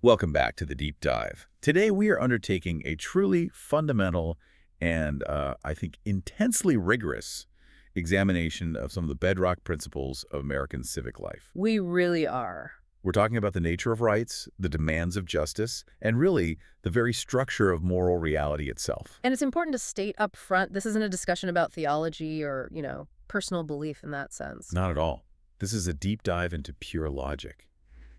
Welcome back to the Deep Dive. Today we are undertaking a truly fundamental and, I think, intensely rigorous examination of some of the bedrock principles of American civic life. We really are. We're talking about the nature of rights, the demands of justice, and really the very structure of moral reality itself. And it's important to state up front, this isn't a discussion about theology or, personal belief in that sense. Not at all. This is a deep dive into pure logic,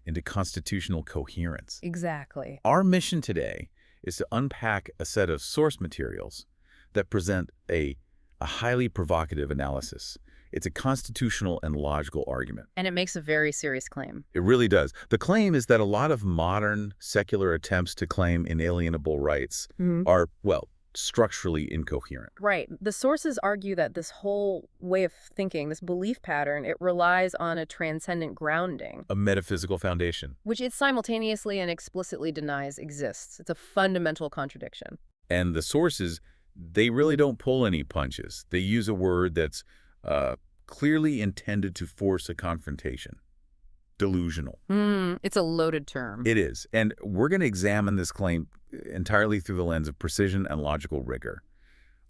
into constitutional coherence. Exactly. Our mission today is to unpack a set of source materials that present a highly provocative analysis. It's a constitutional and logical argument. And it makes a very serious claim. It really does. The claim is that a lot of modern secular attempts to claim inalienable rights are, well, structurally incoherent. Right. The sources argue that this whole way of thinking, this belief pattern, it relies on a transcendent grounding, A metaphysical foundation. which it simultaneously and explicitly denies exists. It's a fundamental contradiction. And the sources, they really don't pull any punches. They use a word that's clearly intended to force a confrontation. Delusional. It's a loaded term. It is. And we're going to examine this claim entirely through the lens of precision and logical rigor.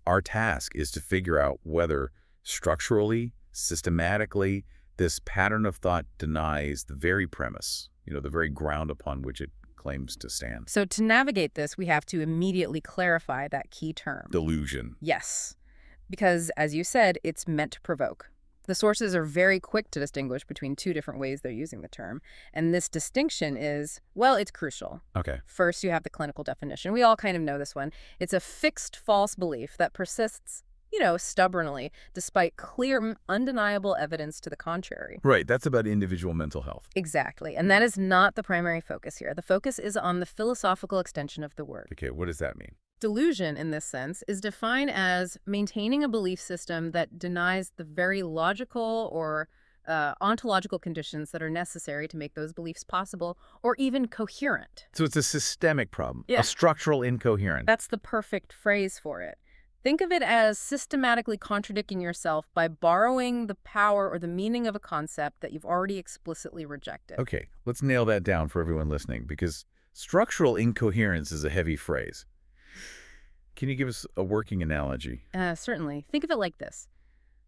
Our task is to figure out whether structurally, systematically, this pattern of thought denies the very premise, the very ground upon which it claims to stand. So to navigate this, we have to immediately clarify that key term. Delusion. Yes, because as you said, it's meant to provoke. The sources are very quick to distinguish between two different ways they're using the term. And this distinction is, well, it's crucial. Okay. First, you have the clinical definition. We all kind of know this one. It's a fixed false belief that persists, stubbornly, despite clear, undeniable evidence to the contrary. Right. That's about individual mental health. Exactly. And that is not the primary focus here. The focus is on the philosophical extension of the word. Okay. What does that mean? Delusion, in this sense, is defined as maintaining a belief system that denies the very logical or ontological conditions that are necessary to make those beliefs possible or even coherent. So it's a systemic problem, Yeah. a structural incoherence. That's the perfect phrase for it. Think of it as systematically contradicting yourself by borrowing the power or the meaning of a concept that you've already explicitly rejected. Okay. Let's nail that down for everyone listening, because structural incoherence is a heavy phrase. Can you give us a working analogy? Certainly. Think of it like this.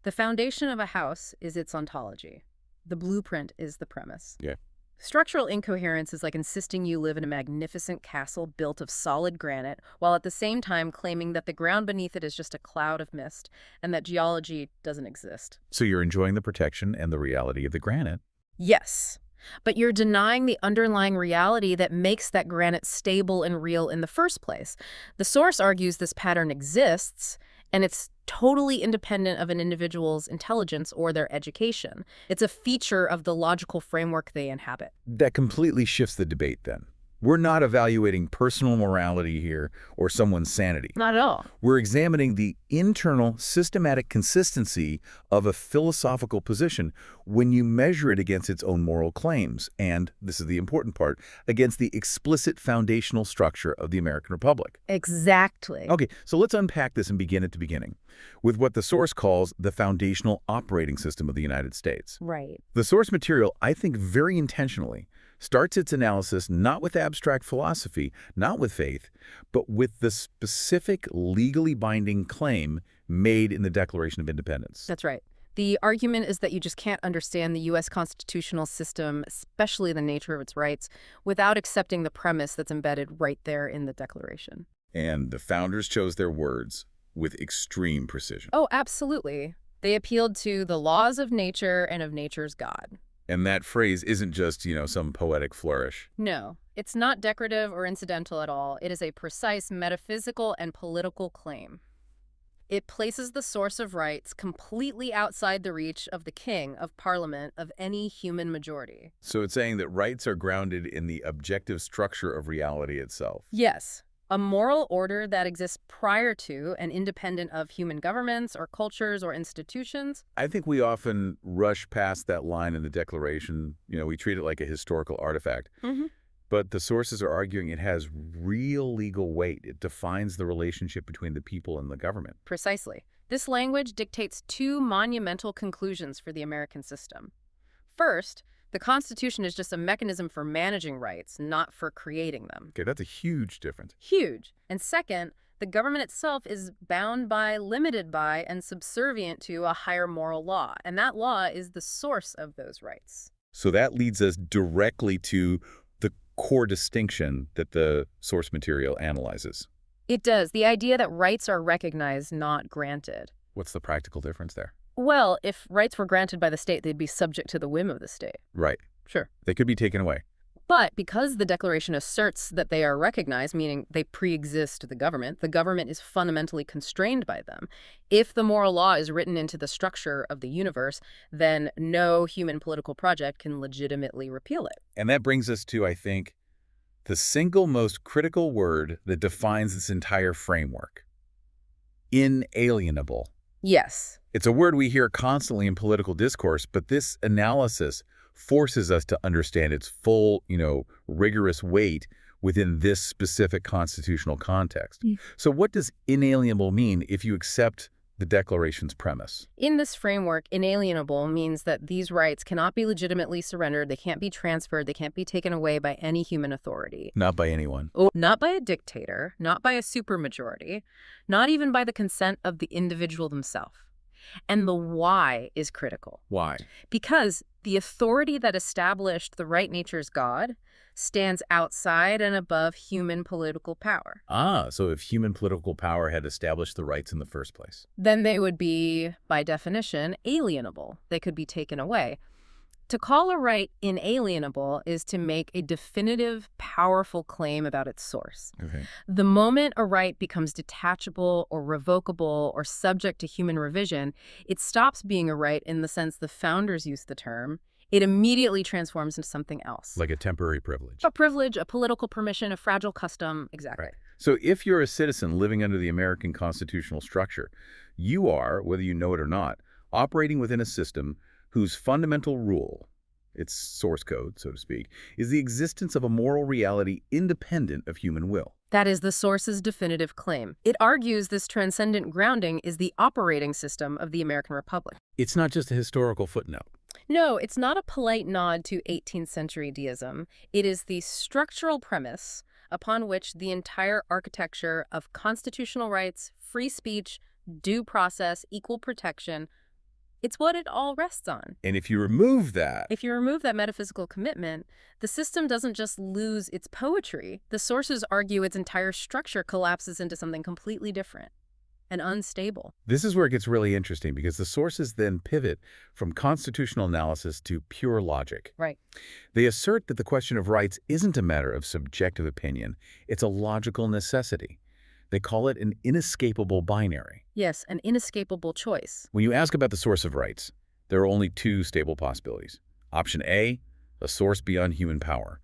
The foundation of a house is its ontology. The blueprint is the premise. Yeah. Structural incoherence is like insisting you live in a magnificent castle built of solid granite, while at the same time claiming that the ground beneath it is just a cloud of mist and that geology doesn't exist. So you're enjoying the protection and the reality of the granite. Yes, but you're denying the underlying reality that makes that granite stable and real in the first place. The source argues this pattern exists, and it's totally independent of an individual's intelligence or their education. It's a feature of the logical framework they inhabit. That completely shifts the debate then. We're not evaluating personal morality here or someone's sanity. Not at all. We're examining the internal systematic consistency of a philosophical position when you measure it against its own moral claims and, this is the important part, against the explicit foundational structure of the American Republic. Exactly. Okay, so let's unpack this and begin at the beginning with what the source calls the foundational operating system of the United States. Right. The source material, I think very intentionally, starts its analysis not with abstract philosophy, not with faith, but with the specific legally binding claim made in the Declaration of Independence. That's right. The argument is that you just can't understand the U.S. constitutional system, especially the nature of its rights, without accepting the premise that's embedded right there in the Declaration. And the founders chose their words with extreme precision. Oh, absolutely. They appealed to the laws of nature and of nature's God. And that phrase isn't just, some poetic flourish. No, it's not decorative or incidental at all. It is a precise metaphysical and political claim. It places the source of rights completely outside the reach of the king, of parliament, of any human majority. So it's saying that rights are grounded in the objective structure of reality itself. Yes, a moral order that exists prior to and independent of human governments or cultures or institutions. I think we often rush past that line in the Declaration. We treat it like a historical artifact. But the sources are arguing it has real legal weight. It defines the relationship between the people and the government. Precisely. This language dictates two monumental conclusions for the American system. First, The Constitution is just a mechanism for managing rights, not for creating them. Okay, that's a huge difference. Huge. And second, the government itself is bound by, limited by, and subservient to a higher moral law. And that law is the source of those rights. So that leads us directly to the core distinction that the source material analyzes. It does. The idea that rights are recognized, not granted. What's the practical difference there? Well, if rights were granted by the state, they'd be subject to the whim of the state. Right. Sure. They could be taken away. But because the Declaration asserts that they are recognized, meaning they pre-exist the government is fundamentally constrained by them. If the moral law is written into the structure of the universe, then no human political project can legitimately repeal it. And that brings us to, I think, the single most critical word that defines this entire framework. Inalienable. Yes. It's a word we hear constantly in political discourse, but this analysis forces us to understand its full, rigorous weight within this specific constitutional context. So what does inalienable mean if you accept the Declaration's premise? In this framework, inalienable means that these rights cannot be legitimately surrendered, they can't be transferred, they can't be taken away by any human authority. Not by anyone. Oh, not by a dictator, not by a supermajority, not even by the consent of the individual themselves. And the why is critical. Why? Because the authority that established the right nature's God stands outside and above human political power. So if human political power had established the rights in the first place. Then they would be, by definition, alienable. They could be taken away. To call a right inalienable is to make a definitive, powerful claim about its source. Okay. The moment a right becomes detachable or revocable or subject to human revision, it stops being a right in the sense the founders used the term. It immediately transforms into something else. Like a temporary privilege. A privilege, a political permission, a fragile custom, exactly. Right. So if you're a citizen living under the American constitutional structure, you are, whether you know it or not, operating within a system whose fundamental rule, its source code, so to speak, is the existence of a moral reality independent of human will. That is the source's definitive claim. It argues this transcendent grounding is the operating system of the American Republic. It's not just a historical footnote. No, it's not a polite nod to 18th century deism. It is the structural premise upon which the entire architecture of constitutional rights, free speech, due process, equal protection, it's what it all rests on. And if you remove that... If you remove that metaphysical commitment, the system doesn't just lose its poetry. The sources argue its entire structure collapses into something completely different and unstable. This is where it gets really interesting because the sources then pivot from constitutional analysis to pure logic. Right. They assert that the question of rights isn't a matter of subjective opinion. It's a logical necessity. They call it an inescapable binary. Yes, an inescapable choice. When you ask about the source of rights, there are only two stable possibilities. Option A, a source beyond human power.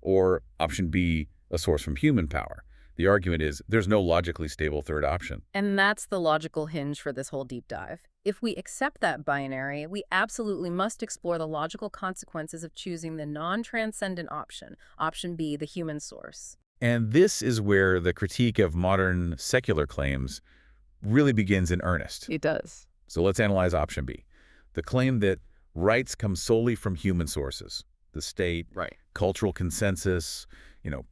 Or option B, a source from human power. The argument is there's no logically stable third option. And that's the logical hinge for this whole deep dive. If we accept that binary, we absolutely must explore the logical consequences of choosing the non-transcendent option, option B, the human source. And this is where the critique of modern secular claims really begins in earnest. It does. So let's analyze option B, the claim that rights come solely from human sources, the state, Right. cultural consensus,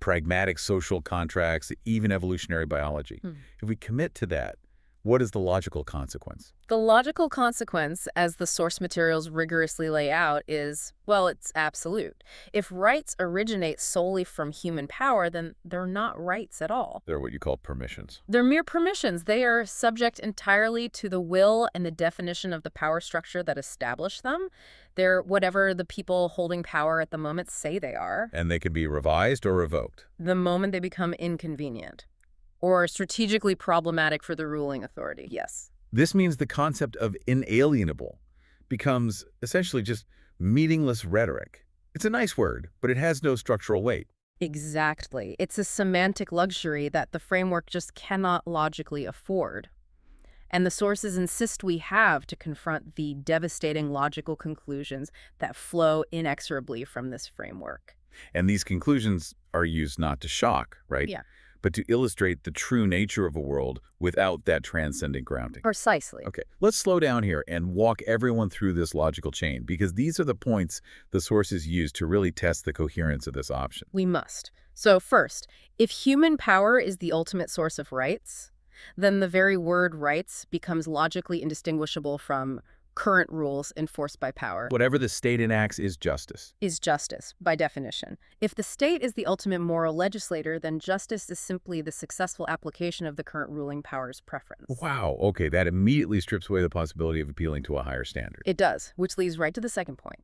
pragmatic social contracts, even evolutionary biology. If we commit to that, what is the logical consequence? The logical consequence, as the source materials rigorously lay out, is, well, it's absolute. If rights originate solely from human power, then they're not rights at all. They're what you call permissions. They're mere permissions. They are subject entirely to the will and the definition of the power structure that established them. They're whatever the people holding power at the moment say they are. And they can be revised or revoked. The moment they become inconvenient or strategically problematic for the ruling authority, yes. This means the concept of inalienable becomes essentially just meaningless rhetoric. It's a nice word, but it has no structural weight. Exactly. It's a semantic luxury that the framework just cannot logically afford. And the sources insist we have to confront the devastating logical conclusions that flow inexorably from this framework. And these conclusions are used not to shock, right? Yeah. but to illustrate the true nature of a world without that transcendent grounding. Precisely. Okay, let's slow down here and walk everyone through this logical chain, because these are the points the sources use to really test the coherence of this option. We must. So first, if human power is the ultimate source of rights, then the very word rights becomes logically indistinguishable from current rules enforced by power. Whatever the state enacts is justice. Is justice, by definition. If the state is the ultimate moral legislator, then justice is simply the successful application of the current ruling power's preference. Wow, okay, that immediately strips away the possibility of appealing to a higher standard. It does, which leads right to the second point.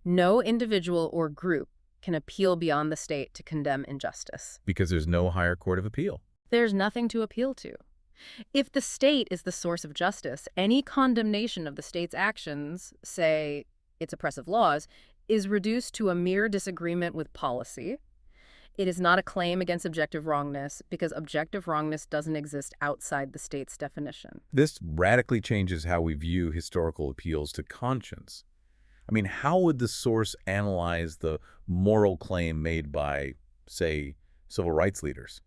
No individual or group can appeal beyond the state to condemn injustice. Because there's no higher court of appeal. There's nothing to appeal to. If the state is the source of justice, any condemnation of the state's actions, say its oppressive laws, is reduced to a mere disagreement with policy. It is not a claim against objective wrongness because objective wrongness doesn't exist outside the state's definition. This radically changes how we view historical appeals to conscience. I mean, how would the source analyze the moral claim made by, say, civil rights leaders?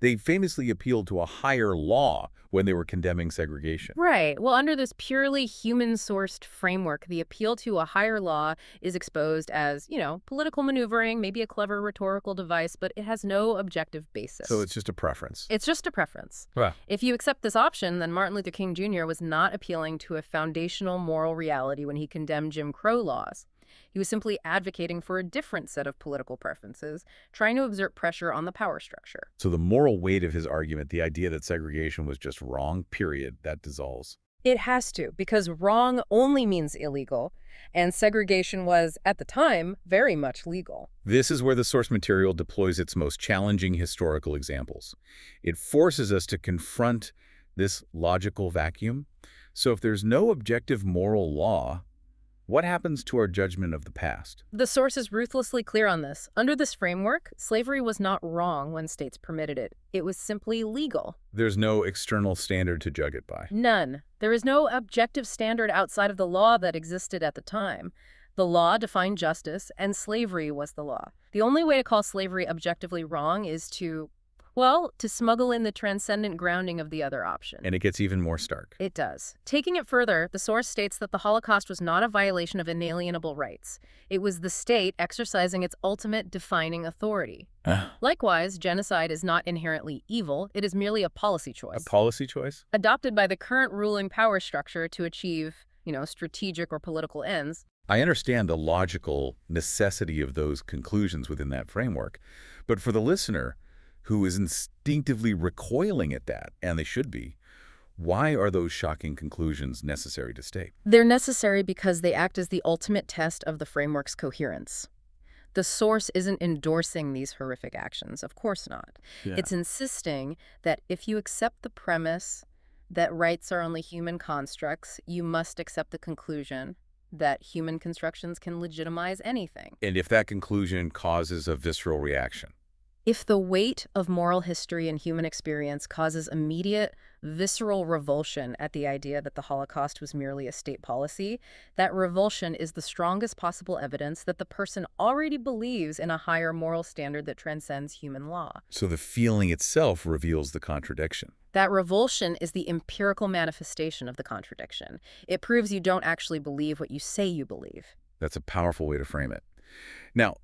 They famously appealed to a higher law when they were condemning segregation. Right. Well, under this purely human-sourced framework, the appeal to a higher law is exposed as, political maneuvering, maybe a clever rhetorical device, but it has no objective basis. So it's just a preference. It's just a preference. Well, If you accept this option, then Martin Luther King Jr. was not appealing to a foundational moral reality when he condemned Jim Crow laws. He was simply advocating for a different set of political preferences, trying to exert pressure on the power structure. so the moral weight of his argument, the idea that segregation was just wrong, period, that dissolves. It has to, because wrong only means illegal, and segregation was, at the time, very much legal. This is where the source material deploys its most challenging historical examples. It forces us to confront this logical vacuum. So if there's no objective moral law, what happens to our judgment of the past? The source is ruthlessly clear on this. Under this framework, slavery was not wrong when states permitted it. It was simply legal. There's no external standard to judge it by. None. There is no objective standard outside of the law that existed at the time. The law defined justice, and slavery was the law. The only way to call slavery objectively wrong is to smuggle in the transcendent grounding of the other option. And it gets even more stark. It does. Taking it further, the source states that the Holocaust was not a violation of inalienable rights. It was the state exercising its ultimate defining authority. Likewise, genocide is not inherently evil. It is merely a policy choice. A policy choice? Adopted by the current ruling power structure to achieve, strategic or political ends. I understand the logical necessity of those conclusions within that framework. But for the listener who is instinctively recoiling at that, and they should be, why are those shocking conclusions necessary to state? They're necessary because they act as the ultimate test of the framework's coherence. The source isn't endorsing these horrific actions, of course not. Yeah. It's insisting that if you accept the premise that rights are only human constructs, you must accept the conclusion that human constructions can legitimize anything. And if that conclusion causes a visceral reaction? If the weight of moral history and human experience causes immediate, visceral revulsion at the idea that the Holocaust was merely a state policy, that revulsion is the strongest possible evidence that the person already believes in a higher moral standard that transcends human law. So the feeling itself reveals the contradiction. That revulsion is the empirical manifestation of the contradiction. It proves you don't actually believe what you say you believe. That's a powerful way to frame it. Now,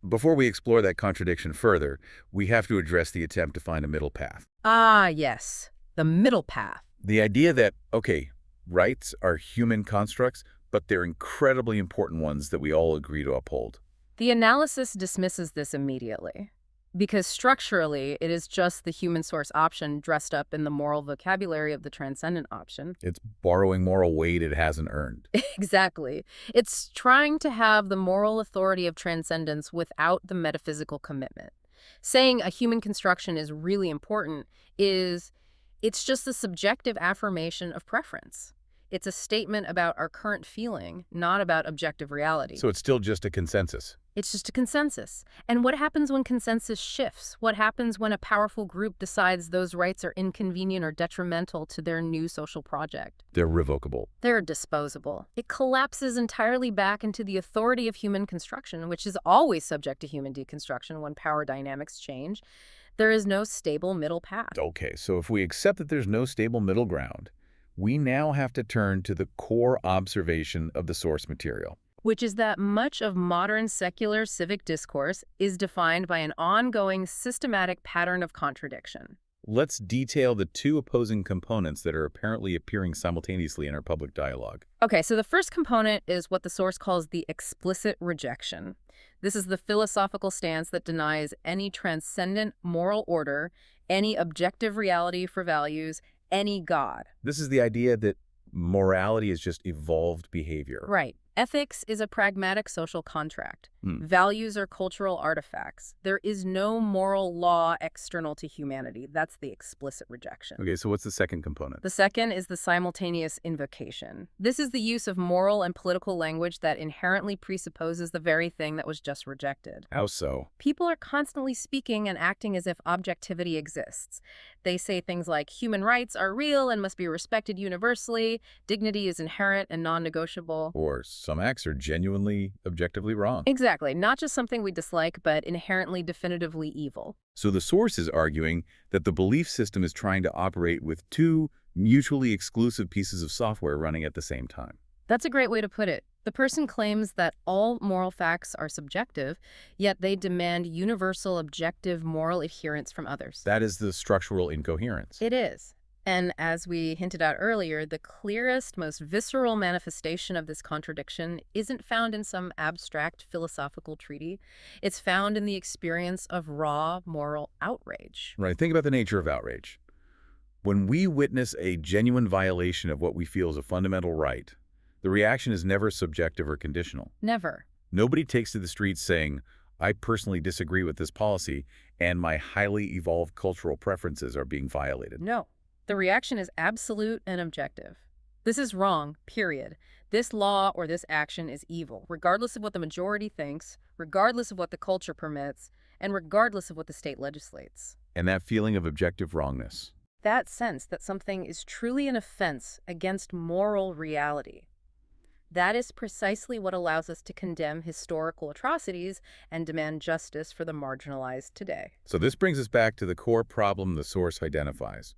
before we explore that contradiction further, we have to address the attempt to find a middle path. Ah, yes. The middle path. The idea that, okay, rights are human constructs, but they're incredibly important ones that we all agree to uphold. The analysis dismisses this immediately, because structurally, it is just the human source option dressed up in the moral vocabulary of the transcendent option. It's borrowing moral weight it hasn't earned. Exactly. It's trying to have the moral authority of transcendence without the metaphysical commitment. Saying a human construction is really important it's just the subjective affirmation of preference. It's a statement about our current feeling, not about objective reality. So it's still just a consensus. It's just a consensus. And what happens when consensus shifts? What happens when a powerful group decides those rights are inconvenient or detrimental to their new social project? They're revocable. They're disposable. It collapses entirely back into the authority of human construction, which is always subject to human deconstruction when power dynamics change. There is no stable middle path. Okay, so if we accept that there's no stable middle ground, we now have to turn to the core observation of the source material. Which is that much of modern secular civic discourse is defined by an ongoing systematic pattern of contradiction. Let's detail the two opposing components that are apparently appearing simultaneously in our public dialogue. Okay, so the first component is what the source calls the explicit rejection. This is the philosophical stance that denies any transcendent moral order, any objective reality for values, any God. This is the idea that morality is just evolved behavior. Right. Ethics is a pragmatic social contract. Hmm. Values are cultural artifacts. There is no moral law external to humanity. That's the explicit rejection. Okay, so what's the second component? The second is the simultaneous invocation. This is the use of moral and political language that inherently presupposes the very thing that was just rejected. How so? People are constantly speaking and acting as if objectivity exists. They say things like human rights are real and must be respected universally, dignity is inherent and non-negotiable. Or some acts are genuinely, objectively wrong. Exactly. Not just something we dislike, but inherently definitively evil. So the source is arguing that the belief system is trying to operate with two mutually exclusive pieces of software running at the same time. That's a great way to put it. The person claims that all moral facts are subjective, yet they demand universal objective moral adherence from others. That is the structural incoherence. It is. And as we hinted at earlier, the clearest, most visceral manifestation of this contradiction isn't found in some abstract philosophical treaty. It's found in the experience of raw moral outrage. Right, think about the nature of outrage. When we witness a genuine violation of what we feel is a fundamental right, the reaction is never subjective or conditional. Never. Nobody takes to the streets saying, I personally disagree with this policy and my highly evolved cultural preferences are being violated. No. The reaction is absolute and objective. This is wrong, period. This law or this action is evil, regardless of what the majority thinks, regardless of what the culture permits, and regardless of what the state legislates. And that feeling of objective wrongness. That sense that something is truly an offense against moral reality. That is precisely what allows us to condemn historical atrocities and demand justice for the marginalized today. So this brings us back to the core problem the source identifies.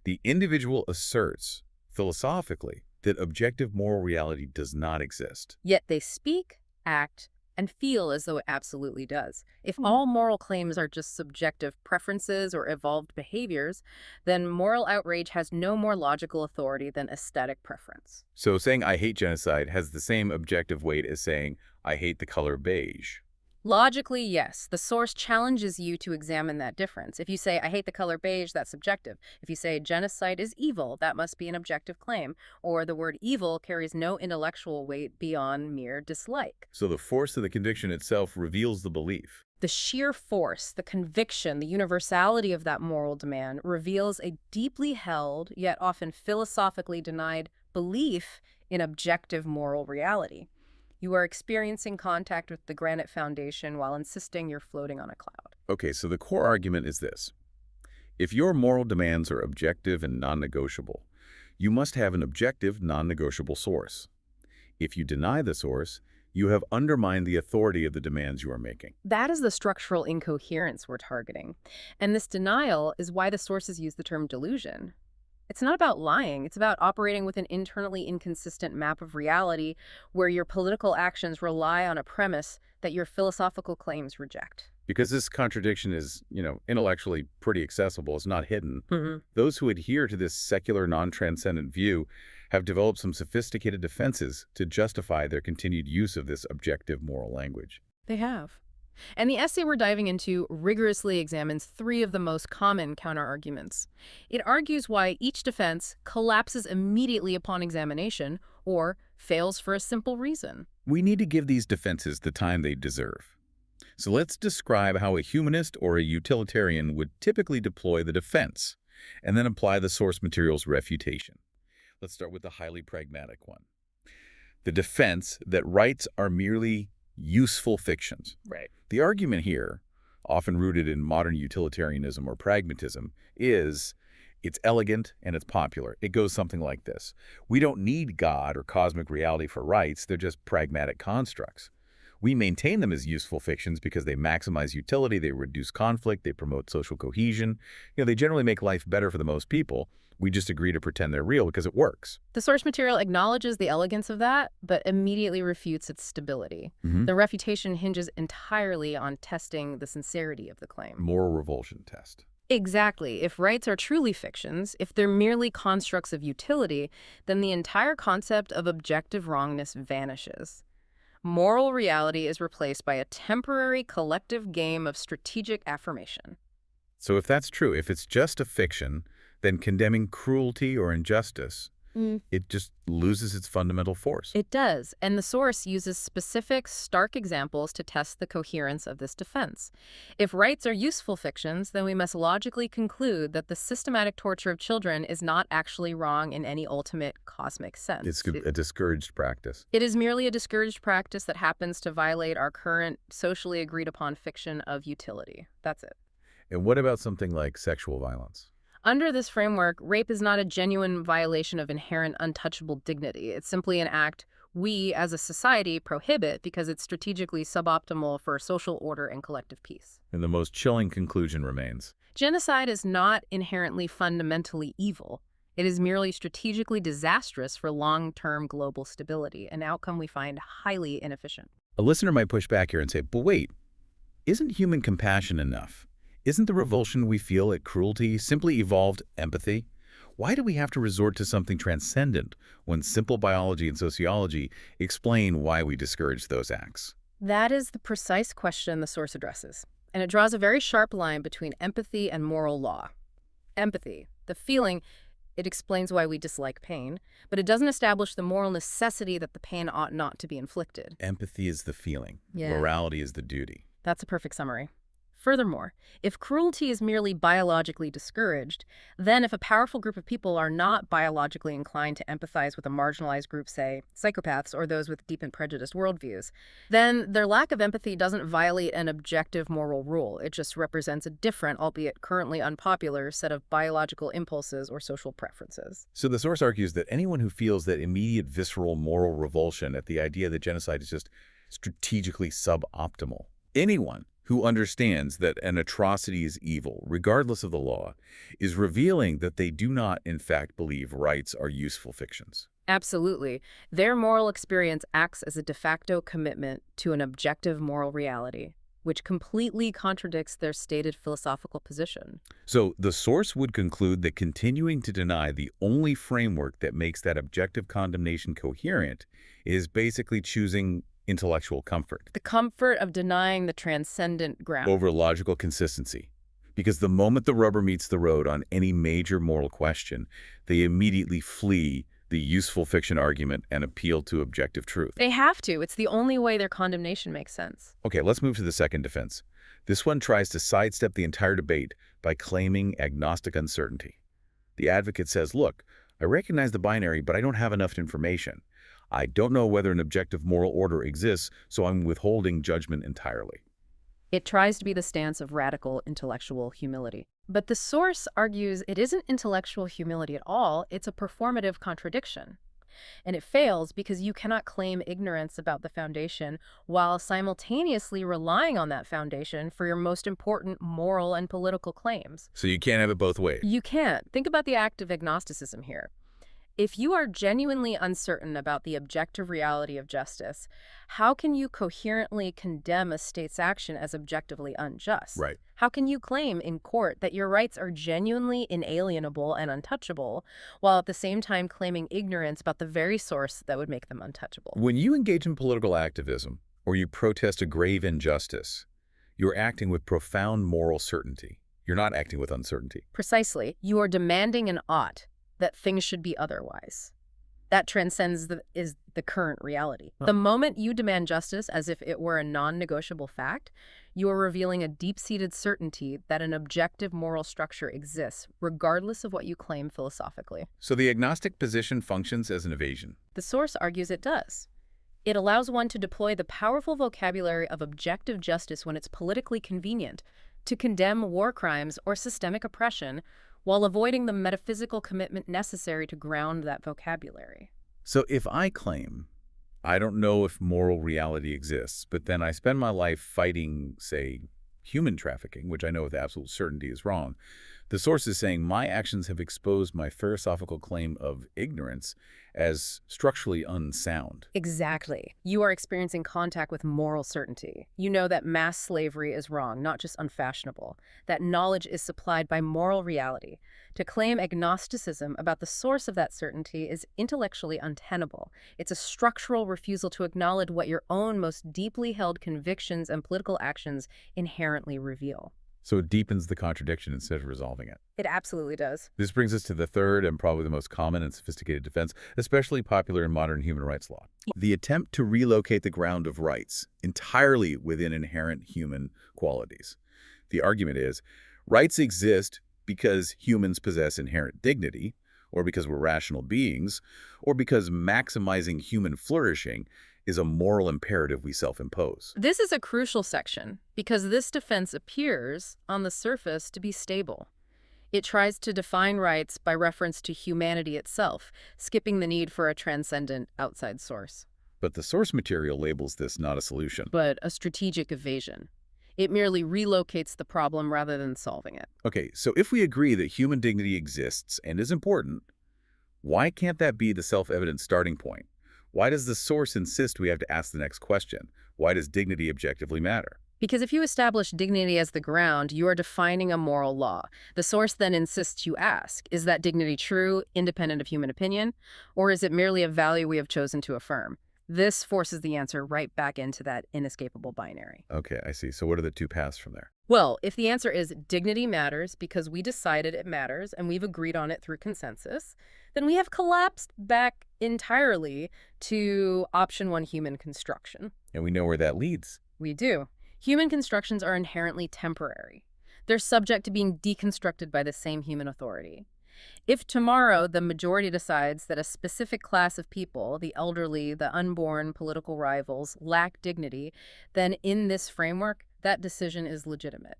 The individual asserts, philosophically, that objective moral reality does not exist. Yet they speak, act, and feel as though it absolutely does. If all moral claims are just subjective preferences or evolved behaviors, then moral outrage has no more logical authority than aesthetic preference. So saying I hate genocide has the same objective weight as saying I hate the color beige. Logically, yes. The source challenges you to examine that difference. If you say, I hate the color beige, that's subjective. If you say genocide is evil, that must be an objective claim. Or the word evil carries no intellectual weight beyond mere dislike. So the force of the conviction itself reveals the belief. The sheer force, the conviction, the universality of that moral demand reveals a deeply held, yet often philosophically denied, belief in objective moral reality. You are experiencing contact with the granite foundation while insisting you're floating on a cloud. Okay, so the core argument is this. If your moral demands are objective and non-negotiable, you must have an objective, non-negotiable source. If you deny the source, you have undermined the authority of the demands you are making. That is the structural incoherence we're targeting. And this denial is why the sources use the term delusion. It's not about lying. It's about operating with an internally inconsistent map of reality where your political actions rely on a premise that your philosophical claims reject. Because this contradiction is, intellectually pretty accessible. It's not hidden. Mm-hmm. Those who adhere to this secular, non-transcendent view have developed some sophisticated defenses to justify their continued use of this objective moral language. They have. And the essay we're diving into rigorously examines three of the most common counterarguments. It argues why each defense collapses immediately upon examination or fails for a simple reason. We need to give these defenses the time they deserve. So let's describe how a humanist or a utilitarian would typically deploy the defense, and then apply the source material's refutation. Let's start with the highly pragmatic one. The defense that rights are merely useful fictions. Right. The argument here, often rooted in modern utilitarianism or pragmatism, is it's elegant and it's popular. It goes something like this. We don't need God or cosmic reality for rights. They're just pragmatic constructs. We maintain them as useful fictions because they maximize utility, they reduce conflict, they promote social cohesion. They generally make life better for the most people. We just agree to pretend they're real because it works. The source material acknowledges the elegance of that, but immediately refutes its stability. The refutation hinges entirely on testing the sincerity of the claim. Moral revulsion test. Exactly. If rights are truly fictions, if they're merely constructs of utility, then the entire concept of objective wrongness vanishes. Moral reality is replaced by a temporary collective game of strategic affirmation. So if that's true, if it's just a fiction, then condemning cruelty or injustice, it just loses its fundamental force. It does, and the source uses specific, stark examples to test the coherence of this defense. If rights are useful fictions, then we must logically conclude that the systematic torture of children is not actually wrong in any ultimate cosmic sense. It's a discouraged practice. It is merely a discouraged practice that happens to violate our current socially agreed upon fiction of utility. That's it. And what about something like sexual violence? Under this framework, rape is not a genuine violation of inherent untouchable dignity. It's simply an act we, as a society, prohibit because it's strategically suboptimal for social order and collective peace. And the most chilling conclusion remains. Genocide is not inherently fundamentally evil. It is merely strategically disastrous for long-term global stability, an outcome we find highly inefficient. A listener might push back here and say, but wait, isn't human compassion enough? Isn't the revulsion we feel at cruelty simply evolved empathy? Why do we have to resort to something transcendent when simple biology and sociology explain why we discourage those acts? That is the precise question the source addresses, and it draws a very sharp line between empathy and moral law. Empathy, the feeling, it explains why we dislike pain, but it doesn't establish the moral necessity that the pain ought not to be inflicted. Empathy is the feeling. Yeah. Morality is the duty. That's a perfect summary. Furthermore, if cruelty is merely biologically discouraged, then if a powerful group of people are not biologically inclined to empathize with a marginalized group, say, psychopaths or those with deep and prejudiced worldviews, then their lack of empathy doesn't violate an objective moral rule. It just represents a different, albeit currently unpopular, set of biological impulses or social preferences. So the source argues that anyone who feels that immediate visceral moral revulsion at the idea that genocide is just strategically suboptimal, anyone who understands that an atrocity is evil, regardless of the law, is revealing that they do not, in fact, believe rights are useful fictions. Absolutely. Their moral experience acts as a de facto commitment to an objective moral reality, which completely contradicts their stated philosophical position. So the source would conclude that continuing to deny the only framework that makes that objective condemnation coherent is basically choosing intellectual comfort. The comfort of denying the transcendent ground. Over logical consistency. Because the moment the rubber meets the road on any major moral question, they immediately flee the useful fiction argument and appeal to objective truth. They have to. It's the only way their condemnation makes sense. Okay, let's move to the second defense. This one tries to sidestep the entire debate by claiming agnostic uncertainty. The advocate says, look, I recognize the binary, but I don't have enough information. I don't know whether an objective moral order exists, so I'm withholding judgment entirely. It tries to be the stance of radical intellectual humility. But the source argues it isn't intellectual humility at all, it's a performative contradiction. And it fails because you cannot claim ignorance about the foundation while simultaneously relying on that foundation for your most important moral and political claims. So you can't have it both ways. You can't. Think about the act of agnosticism here. If you are genuinely uncertain about the objective reality of justice, how can you coherently condemn a state's action as objectively unjust? Right. How can you claim in court that your rights are genuinely inalienable and untouchable, while at the same time claiming ignorance about the very source that would make them untouchable? When you engage in political activism, or you protest a grave injustice, you're acting with profound moral certainty. You're not acting with uncertainty. Precisely. You are demanding an ought, that things should be otherwise. That transcends the current reality. The moment you demand justice as if it were a non-negotiable fact, you are revealing a deep-seated certainty that an objective moral structure exists, regardless of what you claim philosophically. So the agnostic position functions as an evasion. The source argues it does. It allows one to deploy the powerful vocabulary of objective justice when it's politically convenient, to condemn war crimes or systemic oppression, while avoiding the metaphysical commitment necessary to ground that vocabulary. So if I claim, I don't know if moral reality exists, but then I spend my life fighting, say, human trafficking, which I know with absolute certainty is wrong, the source is saying my actions have exposed my philosophical claim of ignorance as structurally unsound. Exactly. You are experiencing contact with moral certainty. You know that mass slavery is wrong, not just unfashionable. That knowledge is supplied by moral reality. To claim agnosticism about the source of that certainty is intellectually untenable. It's a structural refusal to acknowledge what your own most deeply held convictions and political actions inherently reveal. So it deepens the contradiction instead of resolving it. It absolutely does. This brings us to the third and probably the most common and sophisticated defense, especially popular in modern human rights law. The attempt to relocate the ground of rights entirely within inherent human qualities. The argument is, rights exist because humans possess inherent dignity, or because we're rational beings, or because maximizing human flourishing is a moral imperative we self-impose. This is a crucial section because this defense appears, on the surface, to be stable. It tries to define rights by reference to humanity itself, skipping the need for a transcendent outside source. But the source material labels this not a solution, But a strategic evasion. It merely relocates the problem rather than solving it. Okay, so if we agree that human dignity exists and is important, why can't that be the self-evident starting point? Why does the source insist we have to ask the next question? Why does dignity objectively matter? Because if you establish dignity as the ground, you are defining a moral law. The source then insists you ask, is that dignity true, independent of human opinion, or is it merely a value we have chosen to affirm? This forces the answer right back into that inescapable binary. Okay, I see. So what are the two paths from there? Well, if the answer is dignity matters because we decided it matters and we've agreed on it through consensus, then we have collapsed back entirely to option one, human construction. And we know where that leads. We do. Human constructions are inherently temporary. They're subject to being deconstructed by the same human authority. If tomorrow the majority decides that a specific class of people, the elderly, the unborn, political rivals, lack dignity, then in this framework, that decision is legitimate.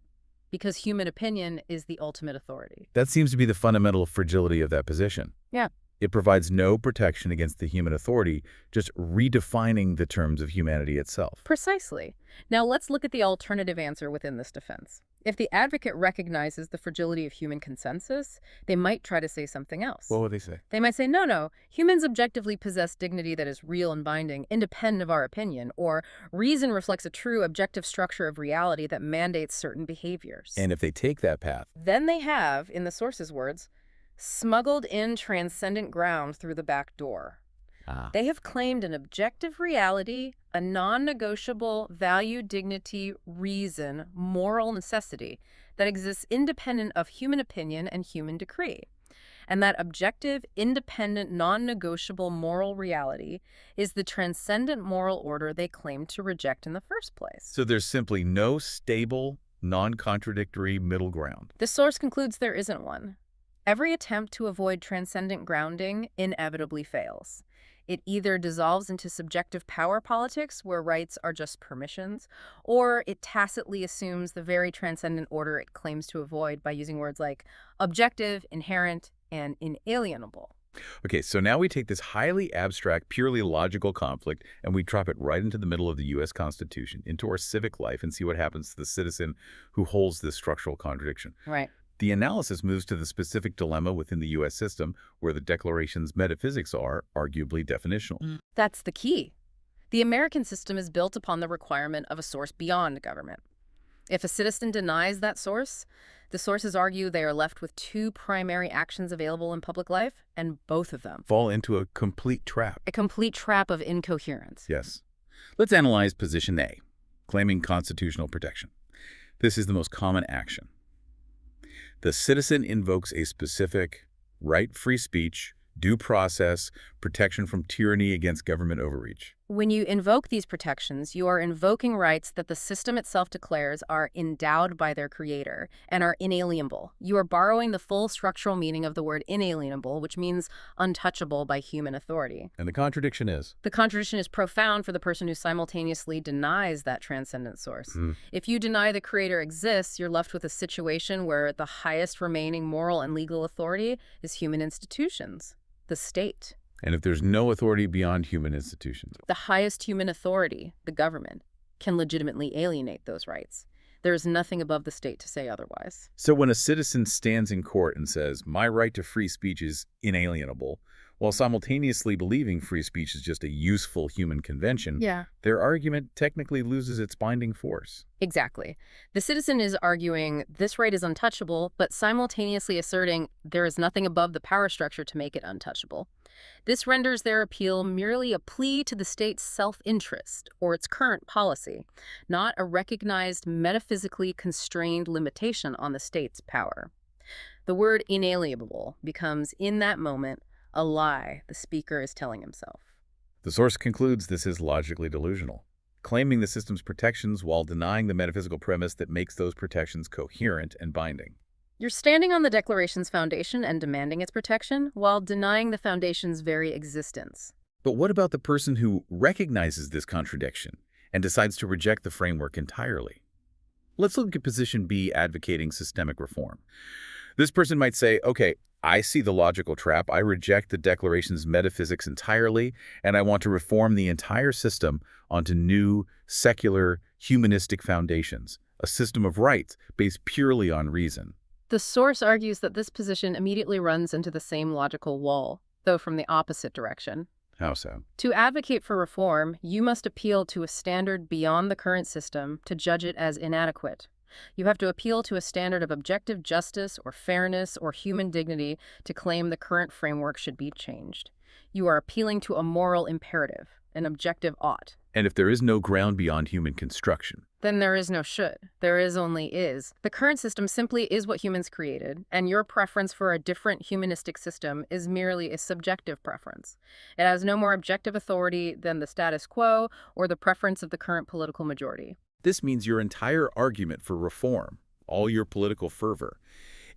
Because human opinion is the ultimate authority. That seems to be the fundamental fragility of that position. Yeah. It provides no protection against the human authority, just redefining the terms of humanity itself. Precisely. Now let's look at the alternative answer within this defense. If the advocate recognizes the fragility of human consensus, they might try to say something else. What would they say? They might say, no, humans objectively possess dignity that is real and binding, independent of our opinion, or reason reflects a true objective structure of reality that mandates certain behaviors. And if they take that path, then they have, in the source's words, smuggled in transcendent ground through the back door. They have claimed an objective reality, a non-negotiable value, dignity, reason, moral necessity that exists independent of human opinion and human decree. And that objective, independent, non-negotiable moral reality is the transcendent moral order they claim to reject in the first place. So there's simply no stable, non-contradictory middle ground. The source concludes there isn't one. Every attempt to avoid transcendent grounding inevitably fails. It either dissolves into subjective power politics, where rights are just permissions, or it tacitly assumes the very transcendent order it claims to avoid by using words like objective, inherent, and inalienable. Okay, so now we take this highly abstract, purely logical conflict, and we drop it right into the middle of the U.S. Constitution, into our civic life, and see what happens to the citizen who holds this structural contradiction. Right. The analysis moves to the specific dilemma within the U.S. system where the Declaration's metaphysics are arguably definitional. That's the key. The American system is built upon the requirement of a source beyond government. If a citizen denies that source, the sources argue they are left with two primary actions available in public life, and both of them Fall into a complete trap. a complete trap of incoherence. Yes. Let's analyze position A, claiming constitutional protection. This is the most common action. The citizen invokes a specific right, free speech, due process, protection from tyranny against government overreach. When you invoke these protections, you are invoking rights that the system itself declares are endowed by their creator and are inalienable. You are borrowing the full structural meaning of the word inalienable, which means untouchable by human authority. And the contradiction is? The contradiction is profound for the person who simultaneously denies that transcendent source. If you deny the creator exists, you're left with a situation where the highest remaining moral and legal authority is human institutions, the state. And if there's no authority beyond human institutions? The highest human authority, the government, can legitimately alienate those rights. There is nothing above the state to say otherwise. So when a citizen stands in court and says, my right to free speech is inalienable, while simultaneously believing free speech is just a useful human convention, their argument technically loses its binding force. Exactly. The citizen is arguing this right is untouchable, but simultaneously asserting there is nothing above the power structure to make it untouchable. This renders their appeal merely a plea to the state's self-interest or its current policy, not a recognized metaphysically constrained limitation on the state's power. The word inalienable becomes, in that moment, a lie the speaker is telling himself. The source concludes this is logically delusional, claiming the system's protections while denying the metaphysical premise that makes those protections coherent and binding. You're standing on the Declaration's foundation and demanding its protection, while denying the foundation's very existence. But what about the person who recognizes this contradiction and decides to reject the framework entirely? Let's look at position B, advocating systemic reform. This person might say, okay, I see the logical trap. I reject the Declaration's metaphysics entirely, and I want to reform the entire system onto new, secular, humanistic foundations, a system of rights based purely on reason. The source argues that this position immediately runs into the same logical wall, though from the opposite direction. How so? To advocate for reform, you must appeal to a standard beyond the current system to judge it as inadequate. You have to appeal to a standard of objective justice or fairness or human dignity to claim the current framework should be changed. You are appealing to a moral imperative, an objective ought. And if there is no ground beyond human construction? Then there is no should. There is only is. The current system simply is what humans created, and your preference for a different humanistic system is merely a subjective preference. It has no more objective authority than the status quo or the preference of the current political majority. This means your entire argument for reform, all your political fervor,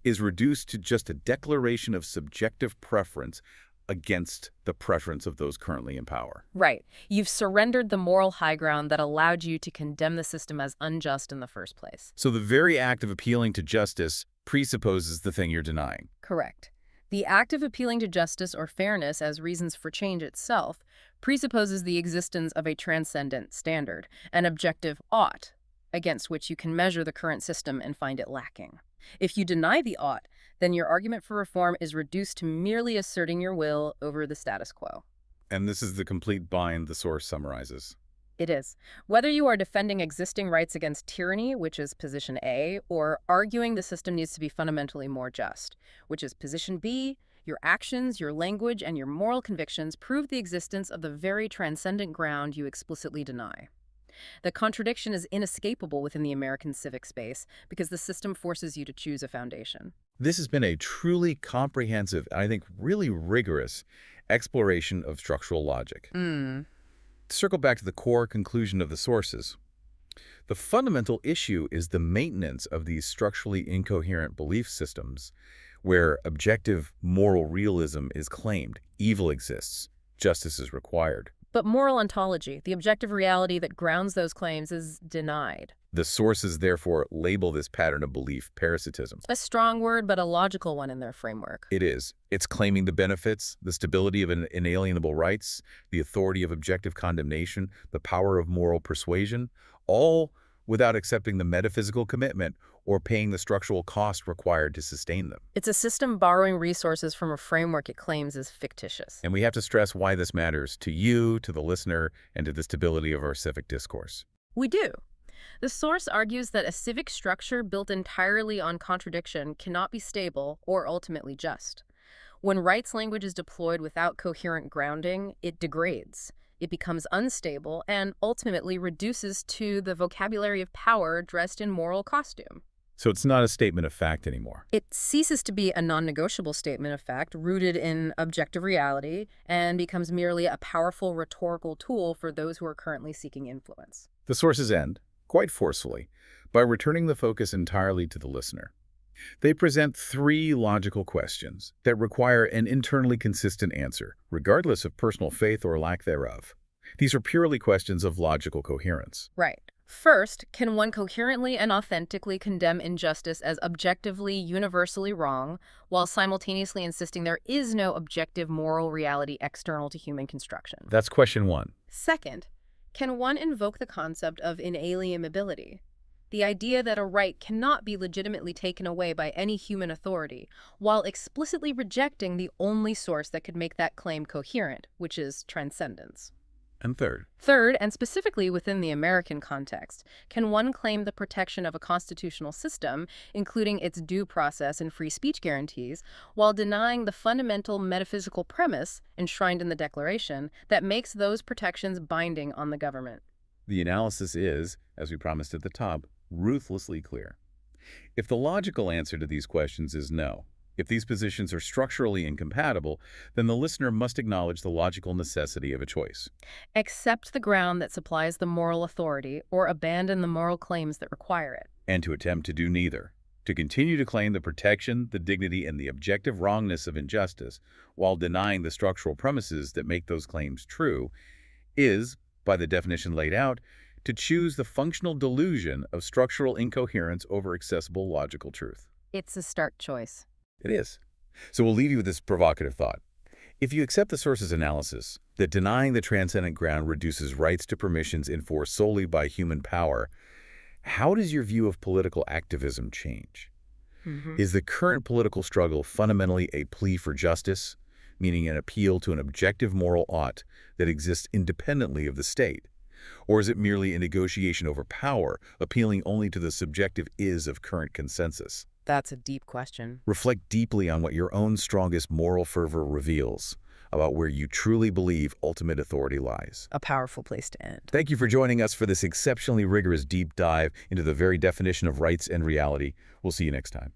is reduced to just a declaration of subjective preference against the preference of those currently in power. Right. You've surrendered the moral high ground that allowed you to condemn the system as unjust in the first place. So the very act of appealing to justice presupposes the thing you're denying. Correct. The act of appealing to justice or fairness as reasons for change itself presupposes the existence of a transcendent standard, an objective ought, against which you can measure the current system and find it lacking. If you deny the ought, then your argument for reform is reduced to merely asserting your will over the status quo. And this is the complete bind the source summarizes. It is. Whether you are defending existing rights against tyranny, which is position A, or arguing the system needs to be fundamentally more just, which is position B, your actions, your language, and your moral convictions prove the existence of the very transcendent ground you explicitly deny. The contradiction is inescapable within the American civic space because the system forces you to choose a foundation. This has been a truly comprehensive, and I think really rigorous, exploration of structural logic. To circle back to the core conclusion of the sources, the fundamental issue is the maintenance of these structurally incoherent belief systems where objective moral realism is claimed, evil exists, justice is required. But moral ontology, the objective reality that grounds those claims, is denied. The sources therefore label this pattern of belief parasitism. A strong word, but a logical one in their framework. It is. It's claiming the benefits, the stability of inalienable rights, the authority of objective condemnation, the power of moral persuasion, all without accepting the metaphysical commitment or paying the structural cost required to sustain them. It's a system borrowing resources from a framework it claims is fictitious. And we have to stress why this matters to you, to the listener, and to the stability of our civic discourse. We do. The source argues that a civic structure built entirely on contradiction cannot be stable or ultimately just. When rights language is deployed without coherent grounding, it degrades. It becomes unstable and ultimately reduces to the vocabulary of power dressed in moral costume. So it's not a statement of fact anymore. It ceases to be a non-negotiable statement of fact rooted in objective reality and becomes merely a powerful rhetorical tool for those who are currently seeking influence. The sources end, quite forcefully, by returning the focus entirely to the listener. They present three logical questions that require an internally consistent answer, regardless of personal faith or lack thereof. These are purely questions of logical coherence. Right. First, can one coherently and authentically condemn injustice as objectively, universally wrong, while simultaneously insisting there is no objective moral reality external to human construction? That's question one. Second, can one invoke the concept of inalienability? The idea that a right cannot be legitimately taken away by any human authority, while explicitly rejecting the only source that could make that claim coherent, which is transcendence. And third, Third, and specifically within the American context, can one claim the protection of a constitutional system, including its due process and free speech guarantees, while denying the fundamental metaphysical premise enshrined in the Declaration that makes those protections binding on the government? the analysis is, as we promised at the top, ruthlessly clear. If the logical answer to these questions is no, if these positions are structurally incompatible, then the listener must acknowledge the logical necessity of a choice. Accept the ground that supplies the moral authority or abandon the moral claims that require it. And to attempt to do neither, to continue to claim the protection, the dignity, and the objective wrongness of injustice while denying the structural premises that make those claims true, is, by the definition laid out, to choose the functional delusion of structural incoherence over accessible logical truth. It's a stark choice. It is. So we'll leave you with this provocative thought. If you accept the source's analysis that denying the transcendent ground reduces rights to permissions enforced solely by human power, how does your view of political activism change? Is the current political struggle fundamentally a plea for justice, meaning an appeal to an objective moral ought that exists independently of the state? Or is it merely a negotiation over power, appealing only to the subjective is of current consensus? That's a deep question. Reflect deeply on what your own strongest moral fervor reveals about where you truly believe ultimate authority lies. A powerful place to end. Thank you for joining us for this exceptionally rigorous deep dive into the very definition of rights and reality. We'll see you next time.